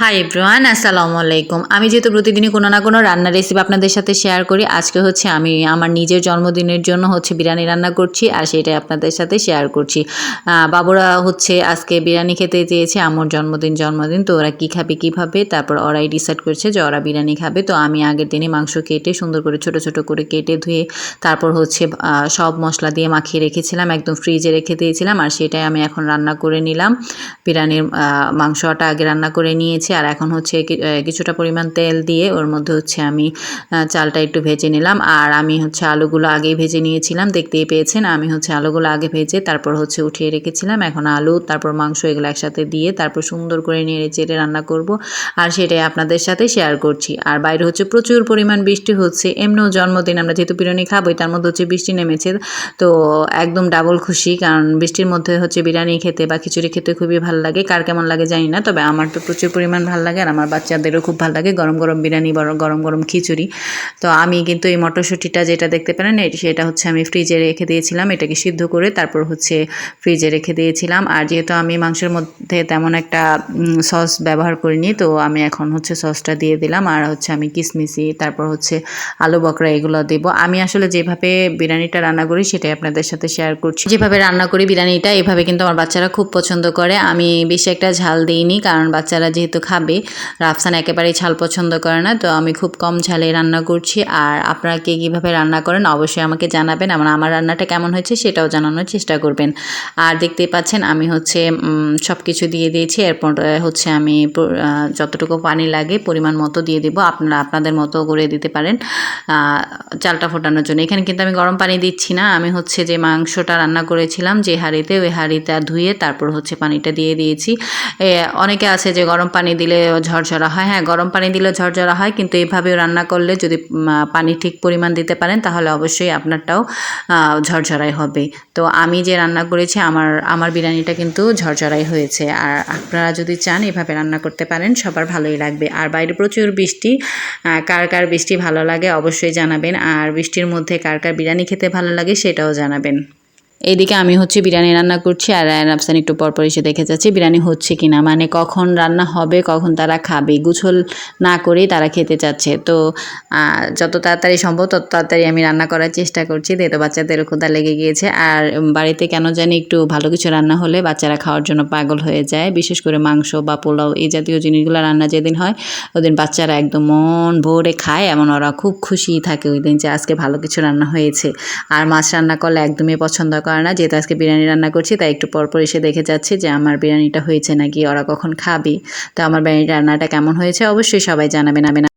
Hi everyone, আসসালামু আলাইকুম। আমি যেহেতু প্রতিদিনই কোনো না কোনো রান্নার রেসিপি আপনাদের সাথে শেয়ার করি, আজকে হচ্ছে আমি আমার নিজের জন্মদিনের জন্য হচ্ছে বিরিয়ানি রান্না করছি আর সেটাই আপনাদের সাথে শেয়ার করছি। বাবুরা হচ্ছে আজকে বিরিয়ানি খেতে চেয়েছে, আম্মুর জন্মদিন তো ওরা কী খাবে কীভাবে তারপর ওরাই ডিসাইড করছে যে ওরা বিরিয়ানি খাবে। তো আমি আগের দিনই মাংস কেটে সুন্দর করে ছোট ছোট করে কেটে ধুয়ে তারপর হচ্ছে সব মশলা দিয়ে মাখিয়ে রেখেছিলাম, একদম ফ্রিজে রেখে দিয়েছিলাম আর সেটাই আমি এখন রান্না করে নিলাম। বিরিয়ানির মাংসটা আগে রান্না করে নিয়েছি আর এখন হচ্ছে কিছুটা পরিমাণ তেল দিয়ে ওর মধ্যে হচ্ছে আমি চালটা একটু ভেজে নিলাম আর আমি হচ্ছে আলুগুলো আগেই ভেজে নিয়েছিলাম, দেখতেই পেয়েছেন। আমি হচ্ছে আলুগুলো আগে ভেজে তারপর হচ্ছে উঠিয়ে রেখেছিলাম। এখন আলু তারপর মাংস এগুলো একসাথে দিয়ে তারপর সুন্দর করে নেড়ে চেড়ে রান্না করব আর সেটাই আপনাদের সাথে শেয়ার করছি। আর বাইরে হচ্ছে প্রচুর পরিমাণ বৃষ্টি হচ্ছে, এমনিও জন্মদিন আমরা যেহেতু বিরিয়ানি খাবোই তার মধ্যে হচ্ছে বৃষ্টি নেমেছে, তো একদম ডাবল খুশি, কারণ বৃষ্টির মধ্যে হচ্ছে বিরিয়ানি খেতে বা খিচুড়ি খেতে খুবই ভালো লাগে। কার কেমন লাগে জানি না, তবে আমার তো প্রচুর পরিমাণ ভালো লাগে আর আমার বাচ্চাদেরও খুব ভালো লাগে গরম গরম বিরিয়ানি, গরম গরম খিচুড়ি। তো আমি কিন্তু এই মটরশুঁটিটা যেটা দেখতে পারেন সেটা হচ্ছে আমি ফ্রিজে রেখে দিয়েছিলাম, এটাকে সিদ্ধ করে তারপর হচ্ছে ফ্রিজে রেখে দিয়েছিলাম। আর যেহেতু আমি মাংসের মধ্যে তেমন একটা সস ব্যবহার করিনি, তো আমি এখন হচ্ছে সসটা দিয়ে দিলাম আর হচ্ছে আমি কিশমিশি তারপর হচ্ছে আলু বকরা এগুলো দেব। আমি আসলে যেভাবে বিরিয়ানিটা রান্না করি সেটাই আপনাদের সাথে শেয়ার করছি। যেভাবে রান্না করি বিরিয়ানিটা এভাবে কিন্তু আমার বাচ্চারা খুব পছন্দ করে। আমি বেশি একটা ঝাল দিইনি, কারণ বাচ্চারা যেহেতু খাবে। রাফসান একেবারেই ঝাল পছন্দ করে না, তো আমি খুব কম ঝালে রান্না করছি। আর আপনারা কে কীভাবে রান্না করেন অবশ্যই আমাকে জানাবেন, আমার রান্নাটা কেমন হয়েছে সেটাও জানানোর চেষ্টা করবেন। আর দেখতেই পাচ্ছেন আমি হচ্ছে সব কিছু দিয়ে দিয়েছি। এরপর হচ্ছে আমি যতটুকু পানি লাগে পরিমাণ মতো দিয়ে দেবো, আপনারা আপনাদের মতো করে দিতে পারেন চালটা ফোটানোর জন্য। এখানে কিন্তু আমি গরম পানি দিচ্ছি না, আমি হচ্ছে যে মাংসটা রান্না করেছিলাম যে হাঁড়িতে, ওই হাঁড়িটা ধুয়ে তারপর হচ্ছে পানিটা দিয়ে দিয়েছি। অনেকে আছে যে গরম পানি দিলে ঝরঝরা হয়, হ্যাঁ গরম পানি দিলে ঝরঝরা হয়, কিন্তু এইভাবেও রান্না করলে যদি পানি ঠিক পরিমাণ দিতে পারেন তাহলে অবশ্যই আপনারটাও ঝরঝরাই হবে। তো আমি যে রান্না করেছি আমার বিরিয়ানিটা কিন্তু ঝরঝরাই হয়েছে। আর আপনারা যদি চান এভাবে রান্না করতে পারেন, সবার ভালোই লাগবে। আর বাইরে প্রচুর বৃষ্টি, কার কার বৃষ্টি ভালো লাগে অবশ্যই জানাবেন। আর বৃষ্টির মধ্যে কার কার বিরিয়ানি খেতে ভালো লাগে সেটাও জানাবেন। এইদিকে আমি হচ্ছে বিরিয়ানি রান্না করছি আর রায়ান আফসান একটু পরপর এসে দেখে যাচ্ছে বিরিয়ানি হচ্ছে কিনা, মানে কখন রান্না হবে কখন তারা খাবে, গোছল না করেই তারা খেতে চাচ্ছে। তো যত তাড়াতাড়ি সম্ভব তত তাড়াতাড়ি আমি রান্না করার চেষ্টা করছি, যেহেতু বাচ্চাদেরও ক্ষুধা লেগে গিয়েছে। আর বাড়িতে কেন জানি একটু ভালো কিছু রান্না হলে বাচ্চারা খাওয়ার জন্য পাগল হয়ে যায়, বিশেষ করে মাংস বা পোলাও এই জাতীয় জিনিসগুলো রান্না যেদিন হয় ওদিন বাচ্চারা একদম মন ভরে খায়, এমন ওরা খুব খুশি থাকে ওই দিন যে আজকে ভালো কিছু রান্না হয়েছে। আর মাছ রান্না করলে একদমই পছন্দ করে না, যেহেতু আজকে বিরিয়ানি রান্না করছি তাই একটু পরপর এসে দেখে যাচ্ছে যে আমার বিরিয়ানিটা হয়েছে নাকি, ওরা কখন খাবে। তো আমার বিরিয়ানি রান্নাটা কেমন হয়েছে অবশ্যই সবাই জানাবেন।